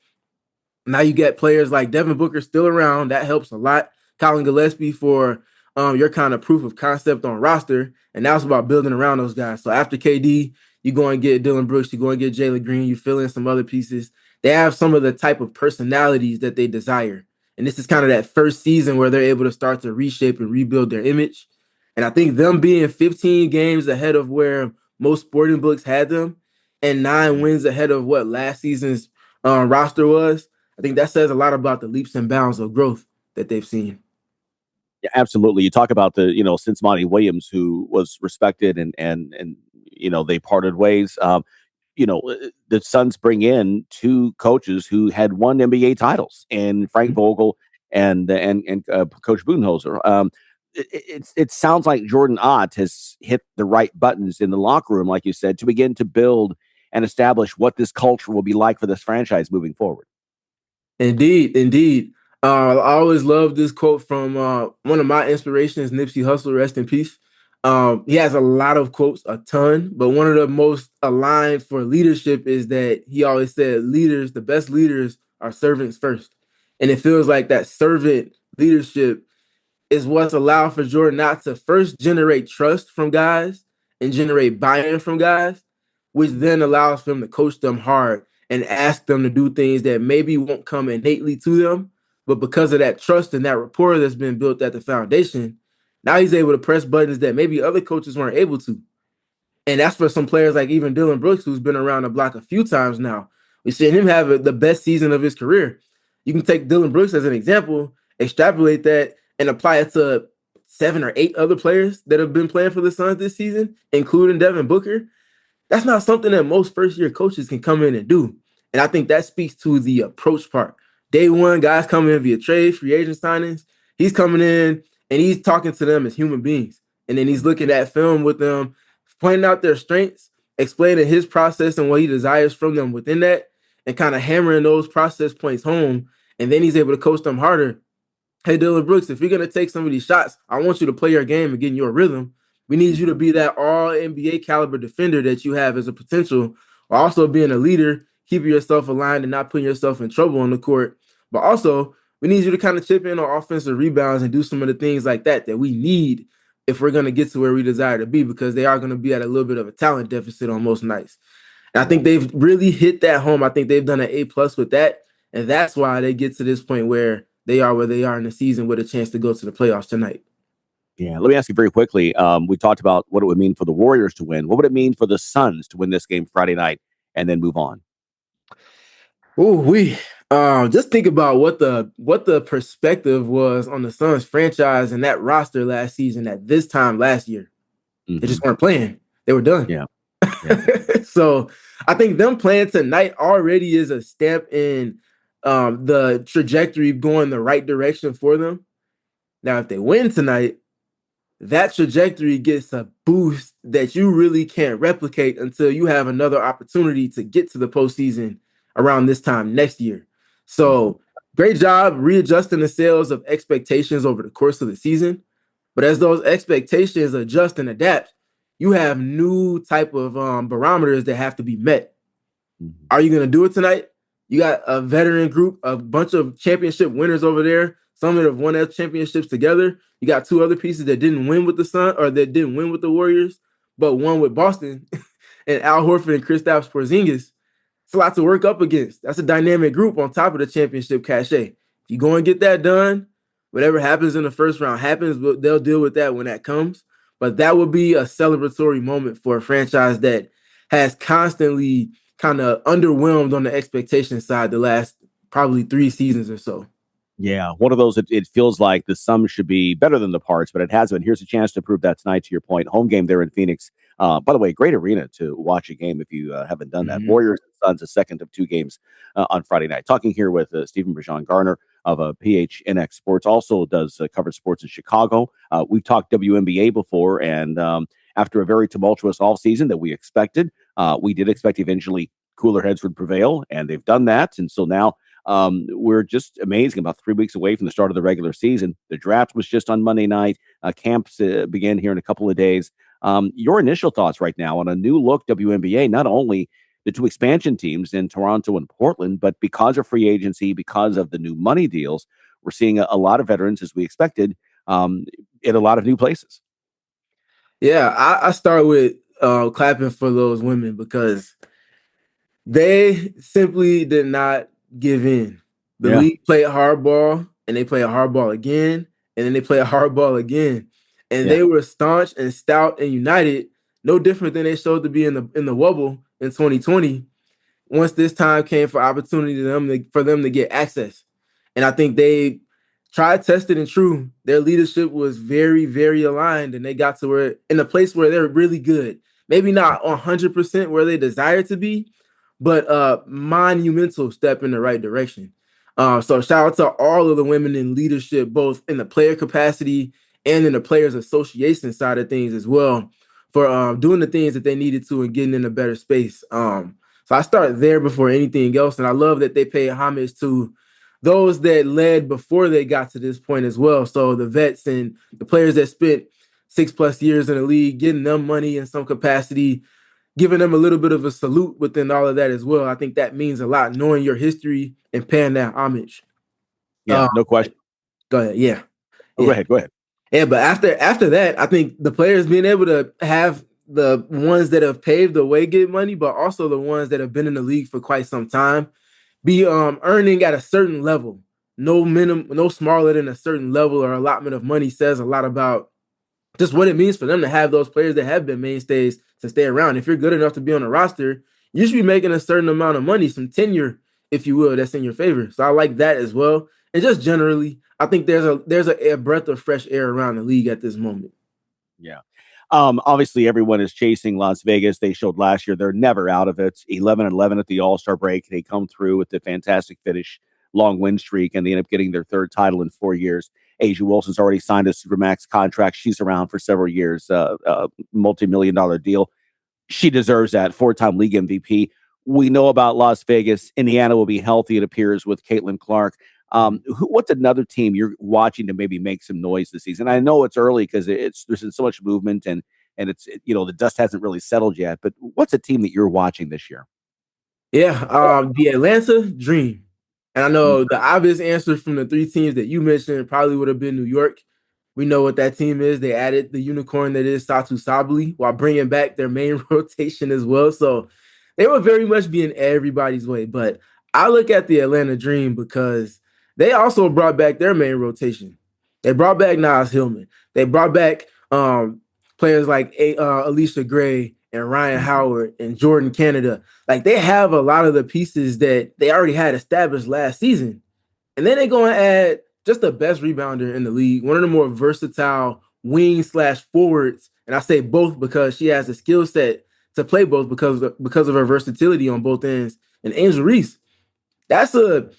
Now you get players like Devin Booker still around. That helps a lot. Colin Gillespie for your kind of proof of concept on roster. And now it's about building around those guys. So after KD, you go and get Dylan Brooks, you go and get Jalen Green, you fill in some other pieces. They have some of the type of personalities that they desire. And this is kind of that first season where they're able to start to reshape and rebuild their image. And I think them being 15 games ahead of where most sporting books had them and 9 wins ahead of what last season's roster was, I think that says a lot about the leaps and bounds of growth that they've seen. Yeah, absolutely. You talk about since Monty Williams, who was respected and they parted ways. The Suns bring in 2 coaches who had won NBA titles, and Frank Vogel and Coach Budenholzer. It sounds like Jordan Ott has hit the right buttons in the locker room, like you said, to begin to build and establish what this culture will be like for this franchise moving forward. Indeed, indeed. I always love this quote from one of my inspirations, Nipsey Hussle, rest in peace. He has a lot of quotes, a ton, but one of the most aligned for leadership is that he always said leaders, the best leaders are servants first. And it feels like that servant leadership is what's allowed for Jordan not to first generate trust from guys and generate buy-in from guys, which then allows for him to coach them hard and ask them to do things that maybe won't come innately to them, but because of that trust and that rapport that's been built at the foundation, now he's able to press buttons that maybe other coaches weren't able to. And that's for some players like even Dylan Brooks, who's been around the block a few times now. We've seen him have the best season of his career. You can take Dylan Brooks as an example, extrapolate that, and apply it to 7 or 8 other players that have been playing for the Suns this season, including Devin Booker. That's not something that most first-year coaches can come in and do. And I think that speaks to the approach part. Day one, guys come in via trade, free agent signings. He's coming in and he's talking to them as human beings. And then he's looking at film with them, pointing out their strengths, explaining his process and what he desires from them within that, and kind of hammering those process points home. And then he's able to coach them harder. Hey, Dylan Brooks, if you're going to take some of these shots, I want you to play your game and get in your rhythm. We need you to be that all NBA caliber defender that you have as a potential, while also being a leader, keeping yourself aligned and not putting yourself in trouble on the court. But also, we need you to kind of chip in on offensive rebounds and do some of the things like that we need if we're going to get to where we desire to be, because they are going to be at a little bit of a talent deficit on most nights. And I think they've really hit that home. I think they've done an A+ with that. And that's why they get to this point where they are in the season with a chance to go to the playoffs tonight. Yeah, let me ask you very quickly. We talked about what it would mean for the Warriors to win. What would it mean for the Suns to win this game Friday night and then move on? We just think about what the perspective was on the Suns franchise and that roster last season at this time last year. Mm-hmm. They just weren't playing. They were done. Yeah. So I think them playing tonight already is a step in the trajectory going the right direction for them. Now, if they win tonight, that trajectory gets a boost that you really can't replicate until you have another opportunity to get to the postseason around this time next year. So great job readjusting the sales of expectations over the course of the season. But as those expectations adjust and adapt, you have new type of barometers that have to be met. Are you going to do it tonight? You got a veteran group, a bunch of championship winners over there. Some that have won their championships together. You got 2 other pieces that didn't win with the Sun or that didn't win with the Warriors, but won with Boston and Al Horford and Kristaps Porzingis. It's a lot to work up against. That's a dynamic group on top of the championship cachet. If you go and get that done, whatever happens in the first round happens, but they'll deal with that when that comes. But that would be a celebratory moment for a franchise that has constantly kind of underwhelmed on the expectation side the last probably 3 seasons or so. Yeah, one of those, it feels like the sum should be better than the parts, but it hasn't. Here's a chance to prove that tonight, to your point. Home game there in Phoenix. By the way, great arena to watch a game if you haven't done that. Warriors and Suns, a second of 2 games on Friday night. Talking here with Stephen PridGeon-Garner of PHNX Sports, also does cover sports in Chicago. We've talked WNBA before, and after a very tumultuous offseason that we expected, we did expect eventually cooler heads would prevail, and they've done that. And so now we're just amazing. About 3 weeks away from the start of the regular season. The draft was just on Monday night. Camps begin here in a couple of days. Your initial thoughts right now on a new look WNBA, not only the 2 expansion teams in Toronto and Portland, but because of free agency, because of the new money deals, we're seeing a lot of veterans, as we expected, in a lot of new places. Yeah, I start with clapping for those women because they simply did not give in. The league played hardball, and they played hardball again, and then they played hardball again. And they were staunch and stout and united, no different than they showed to be in the Wubble in 2020. Once this time came for opportunity for them to get access. And I think they tried, tested, and true. Their leadership was very, very aligned, and they got to where in a place where they're really good. Maybe not 100% where they desire to be, but a monumental step in the right direction. So shout out to all of the women in leadership, both in the player capacity and in the players association side of things as well, for doing the things that they needed to and getting in a better space. So I start there before anything else. And I love that they pay homage to those that led before they got to this point as well. So the vets and the players that spent 6+ years in the league, getting them money in some capacity, giving them a little bit of a salute within all of that as well. I think that means a lot, knowing your history and paying that homage. Yeah, no question. Go ahead. Yeah. Oh, Yeah. Go ahead. Yeah, but after that, I think the players being able to have the ones that have paved the way get money, but also the ones that have been in the league for quite some time, be earning at a certain level. No smaller than a certain level or allotment of money says a lot about just what it means for them to have those players that have been mainstays to stay around. If you're good enough to be on a roster, you should be making a certain amount of money, some tenure, if you will, that's in your favor. So I like that as well. And just generally, I think there's a breath of fresh air around the league at this moment. Yeah. Obviously, everyone is chasing Las Vegas. They showed last year they're never out of it. 11-11 at the All-Star break. They come through with the fantastic finish, long win streak, and they end up getting their third title in 4 years. Asia Wilson's already signed a Supermax contract. She's around for several years, multi-million-dollar deal. She deserves that. 4-time league MVP. We know about Las Vegas. Indiana will be healthy, it appears, with Caitlin Clark. What's another team you're watching to maybe make some noise this season? I know it's early because there's been so much movement and it's, the dust hasn't really settled yet, but what's a team that you're watching this year? Yeah, the Atlanta Dream. And I know the obvious answer from the three teams that you mentioned probably would have been New York. We know what that team is. They added the unicorn that is Satu Sabally while bringing back their main rotation as well. So they will very much be in everybody's way. But I look at the Atlanta Dream because they also brought back their main rotation. They brought back Nas Hillman. They brought back players like Alicia Gray and Ryan Howard and Jordan Canada. Like, they have a lot of the pieces that they already had established last season. And then they're going to add just the best rebounder in the league, one of the more versatile wing/forwards. And I say both because she has the skill set to play both because of her versatility on both ends. And Angel Reese, that's a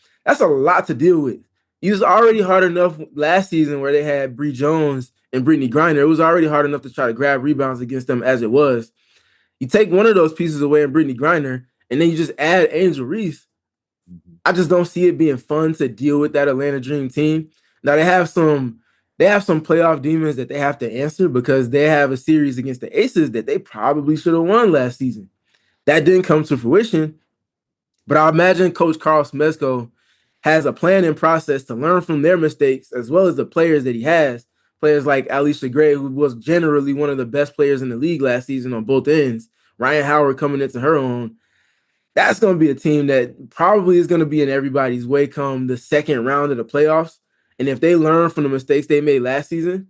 lot to deal with. It was already hard enough last season where they had Bree Jones and Brittany Griner. It was already hard enough to try to grab rebounds against them as it was. You take one of those pieces away in Brittany Griner, and then you just add Angel Reese. I just don't see it being fun to deal with that Atlanta Dream team. Now they have some playoff demons that they have to answer because they have a series against the Aces that they probably should have won last season. That didn't come to fruition, but I imagine Coach Carl Smezko has a plan and process to learn from their mistakes as well as the players that he has. Players like Alicia Gray, who was generally one of the best players in the league last season on both ends. Ryan Howard coming into her own. That's going to be a team that probably is going to be in everybody's way come the second round of the playoffs. And if they learn from the mistakes they made last season,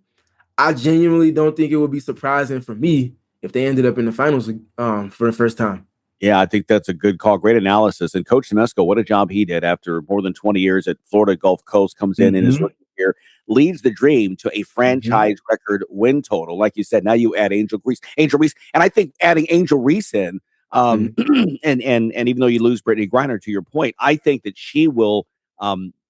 I genuinely don't think it would be surprising for me if they ended up in the finals for the first time. Yeah, I think that's a good call. Great analysis. And Coach Semesco, what a job he did after more than 20 years at Florida Gulf Coast, comes in his rookie year, leads the Dream to a franchise record win total. Like you said, now you add Angel Reese. And I think adding Angel Reese in, and even though you lose Brittany Griner, to your point, I think that she will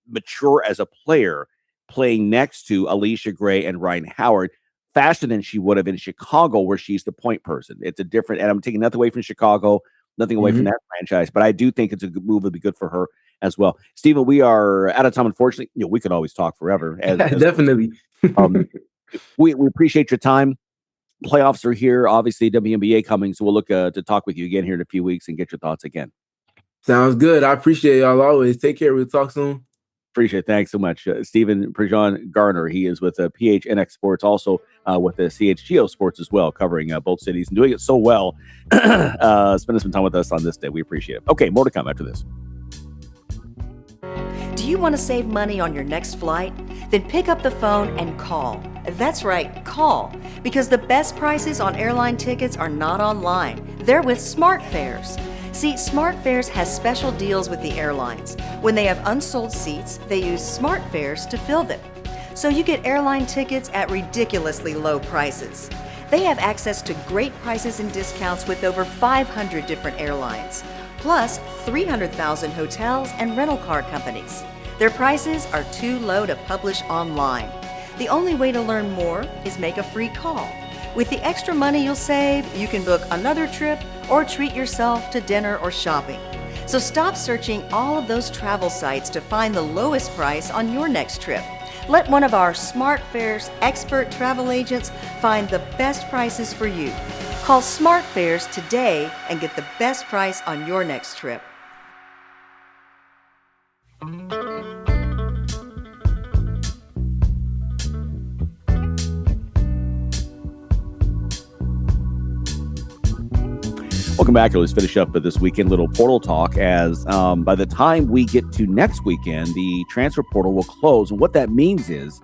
mature as a player playing next to Alicia Gray and Ryan Howard faster than she would have in Chicago, where she's the point person. It's a different, and I'm taking nothing away from Chicago, nothing away from that franchise, but I do think it's a good move. It'd be good for her as well. Steven, we are out of time, unfortunately. We could always talk forever. Definitely. We appreciate your time. Playoffs are here. Obviously, WNBA coming, so we'll look to talk with you again here in a few weeks and get your thoughts again. Sounds good. I appreciate y'all always. Take care. We'll talk soon. Appreciate it. Thanks so much. Stefan PridGeon-Garner. He is with PHNX Sports, also with the CHGO Sports as well, covering both cities and doing it so well. Spending some time with us on this day. We appreciate it. Okay, more to come after this. Do you want to save money on your next flight? Then pick up the phone and call. That's right, call. Because the best prices on airline tickets are not online. They're with SmartFares. See, SmartFares has special deals with the airlines. When they have unsold seats, they use SmartFares to fill them. So you get airline tickets at ridiculously low prices. They have access to great prices and discounts with over 500 different airlines, plus 300,000 hotels and rental car companies. Their prices are too low to publish online. The only way to learn more is make a free call. With the extra money you'll save, you can book another trip or treat yourself to dinner or shopping. So stop searching all of those travel sites to find the lowest price on your next trip. Let one of our SmartFares expert travel agents find the best prices for you. Call SmartFares today and get the best price on your next trip. Welcome back. Let's finish up this weekend little portal talk as by the time we get to next weekend, the transfer portal will close. And what that means is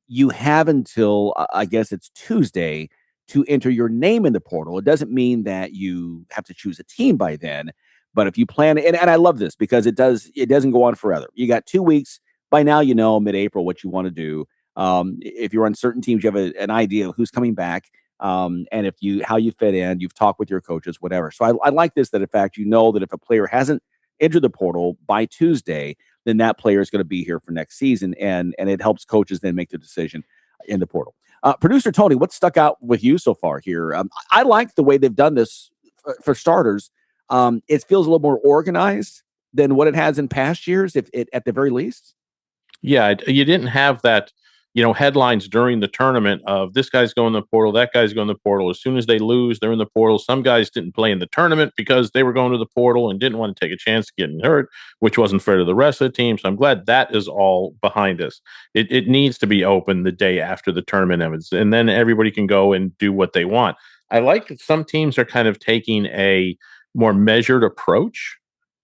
you have until, I guess it's Tuesday, to enter your name in the portal. It doesn't mean that you have to choose a team by then. But if you plan, and I love this because it doesn't go on forever. You got 2 weeks. By now, you know, mid-April, what you want to do. If you're on certain teams, you have an idea of who's coming back. And how you fit in, you've talked with your coaches, whatever. So I like this, that in fact, you know that if a player hasn't entered the portal by Tuesday, then that player is going to be here for next season. And it helps coaches then make the decision in the portal. Producer Tony, what stuck out with you so far here? I like the way they've done this for starters. It feels a little more organized than what it has in past years, if it at the very least. Yeah, you didn't have that, headlines during the tournament of this guy's going to the portal, that guy's going to the portal. As soon as they lose, they're in the portal. Some guys didn't play in the tournament because they were going to the portal and didn't want to take a chance of getting hurt, which wasn't fair to the rest of the team. So I'm glad that is all behind us. It needs to be open the day after the tournament ends, and then everybody can go and do what they want. I like that some teams are kind of taking a more measured approach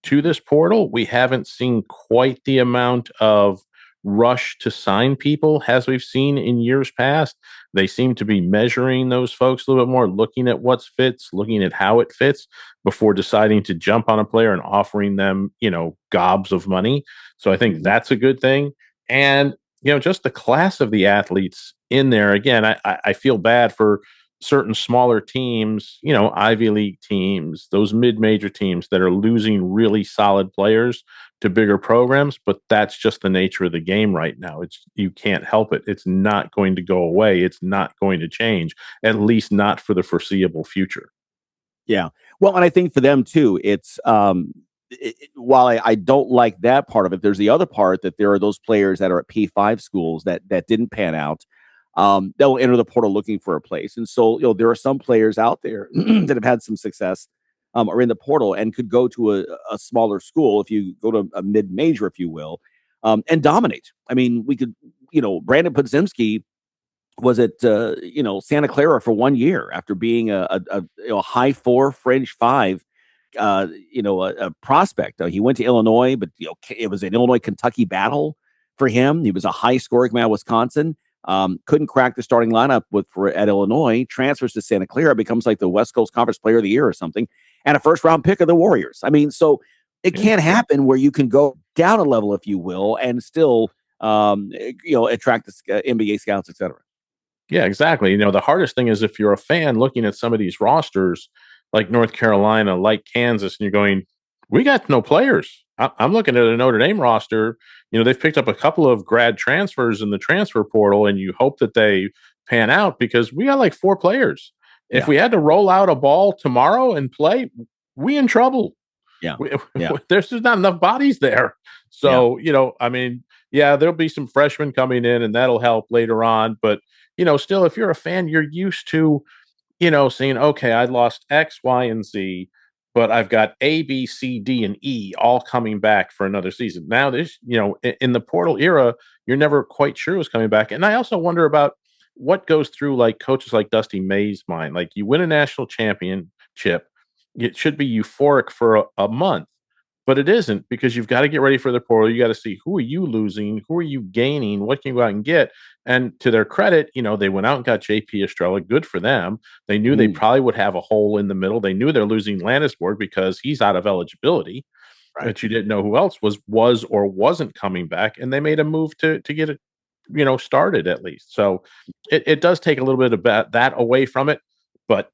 to this portal. We haven't seen quite the amount of rush to sign people as we've seen in years past. They seem to be measuring those folks a little bit more, looking at what fits, looking at how it fits before deciding to jump on a player and offering them, gobs of money. So I think that's a good thing. And, just the class of the athletes in there. Again, I feel bad for certain smaller teams, Ivy League teams, those mid-major teams that are losing really solid players to bigger programs, but that's just the nature of the game right now. You can't help it. It's not going to go away. It's not going to change, at least not for the foreseeable future. Yeah. Well, and I think for them too, it's while I don't like that part of it, there's the other part that there are those players that are at P5 schools that didn't pan out. They'll enter the portal looking for a place. And so, there are some players out there that have had some success are in the portal and could go to a smaller school, if you go to a mid-major, if you will, and dominate. I mean, we could, Brandon Podziemski was at, Santa Clara for 1 year after being a high 4, fringe 5, a prospect. He went to Illinois, but, it was an Illinois-Kentucky battle for him. He was a high-scorer coming out of Wisconsin. Couldn't crack the starting lineup at Illinois, transfers to Santa Clara, becomes like the West Coast Conference Player of the Year or something, and a first-round pick of the Warriors. I mean, so it can't happen where you can go down a level, if you will, and still, attract the NBA scouts, et cetera. Yeah, exactly. The hardest thing is if you're a fan looking at some of these rosters, like North Carolina, like Kansas, and you're going, we got no players. I'm looking at a Notre Dame roster. They've picked up a couple of grad transfers in the transfer portal, and you hope that they pan out because we got like 4 players. Yeah. If we had to roll out a ball tomorrow and play, we in trouble. Yeah. There's just not enough bodies there. So, there'll be some freshmen coming in and that'll help later on. But, still, if you're a fan, you're used to, saying, okay, I lost X, Y, and Z, but I've got A, B, C, D, and E all coming back for another season. Now, this, in the portal era, you're never quite sure who's coming back. And I also wonder about what goes through like coaches like Dusty May's mind. Like, you win a national championship, it should be euphoric for a month, but it isn't, because you've got to get ready for the portal. You got to see, who are you losing? Who are you gaining? What can you go out and get? And to their credit, they went out and got JP Estrella. Good for them. They knew they probably would have a hole in the middle. They knew they're losing Landisborg because he's out of eligibility, right. But you didn't know who else was or wasn't coming back. And they made a move to get it, started at least. So it does take a little bit of that away from it. But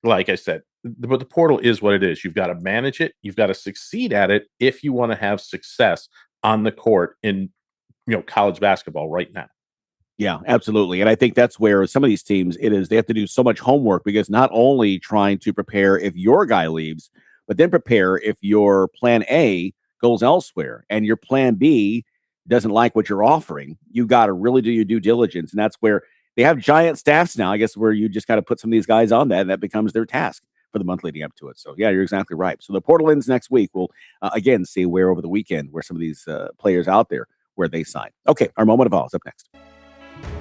like I said, but the portal is what it is. You've got to manage it. You've got to succeed at it if you want to have success on the court in, college basketball right now. Yeah, absolutely. And I think that's where some of these teams, they have to do so much homework, because not only trying to prepare if your guy leaves, but then prepare if your plan A goes elsewhere and your plan B doesn't like what you're offering. You got to really do your due diligence. And that's where they have giant staffs now, I guess, where you just got to put some of these guys on that, and that becomes their task for the month leading up to it. So, yeah, you're exactly right. So the portal ends next week. We'll, again, see where over the weekend, where some of these players out there, where they sign. Okay, our moment of all is up next.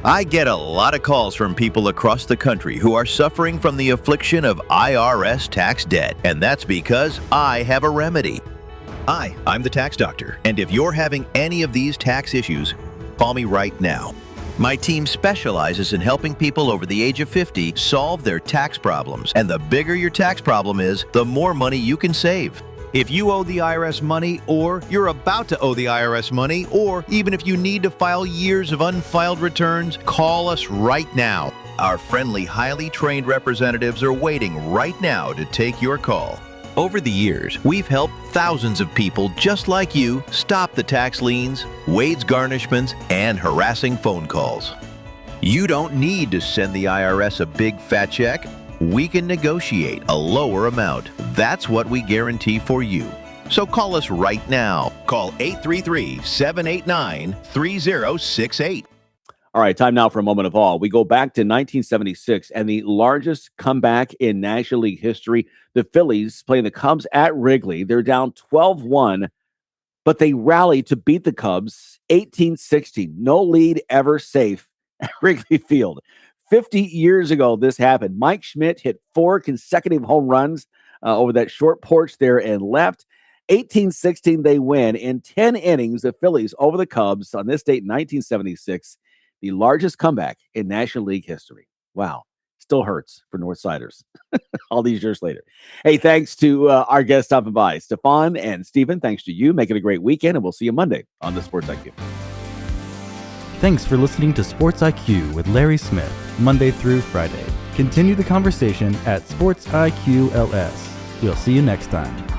I get a lot of calls from people across the country who are suffering from the affliction of IRS tax debt, and that's because I have a remedy. Hi, I'm the tax doctor, and if you're having any of these tax issues, call me right now. My team specializes in helping people over the age of 50 solve their tax problems, and the bigger your tax problem is, the more money you can save. If you owe the IRS money, or you're about to owe the IRS money, or even if you need to file years of unfiled returns, call us right now. Our friendly, highly trained representatives are waiting right now to take your call. Over the years, we've helped thousands of people just like you stop the tax liens, wage garnishments, and harassing phone calls. You don't need to send the IRS a big fat check. We can negotiate a lower amount. That's what we guarantee for you. So call us right now. Call 833-789-3068. All right, time now for a moment of awe. We go back to 1976 and the largest comeback in National League history. The Phillies playing the Cubs at Wrigley. They're down 12-1, but they rally to beat the Cubs 18-16. No lead ever safe at Wrigley Field. 50 years ago, this happened. Mike Schmidt hit 4 consecutive home runs over that short porch there and left. 18-16, they win. In 10 innings, the Phillies over the Cubs on this date in 1976. The largest comeback in National League history. Wow. Still hurts for Northsiders all these years later. Hey, thanks to our guests stopping by. Stefan and Stephen, thanks to you. Make it a great weekend, and we'll see you Monday on the Sports IQ. Thanks for listening to Sports IQ with Larry Smith, Monday through Friday. Continue the conversation at Sports IQ LS. We'll see you next time.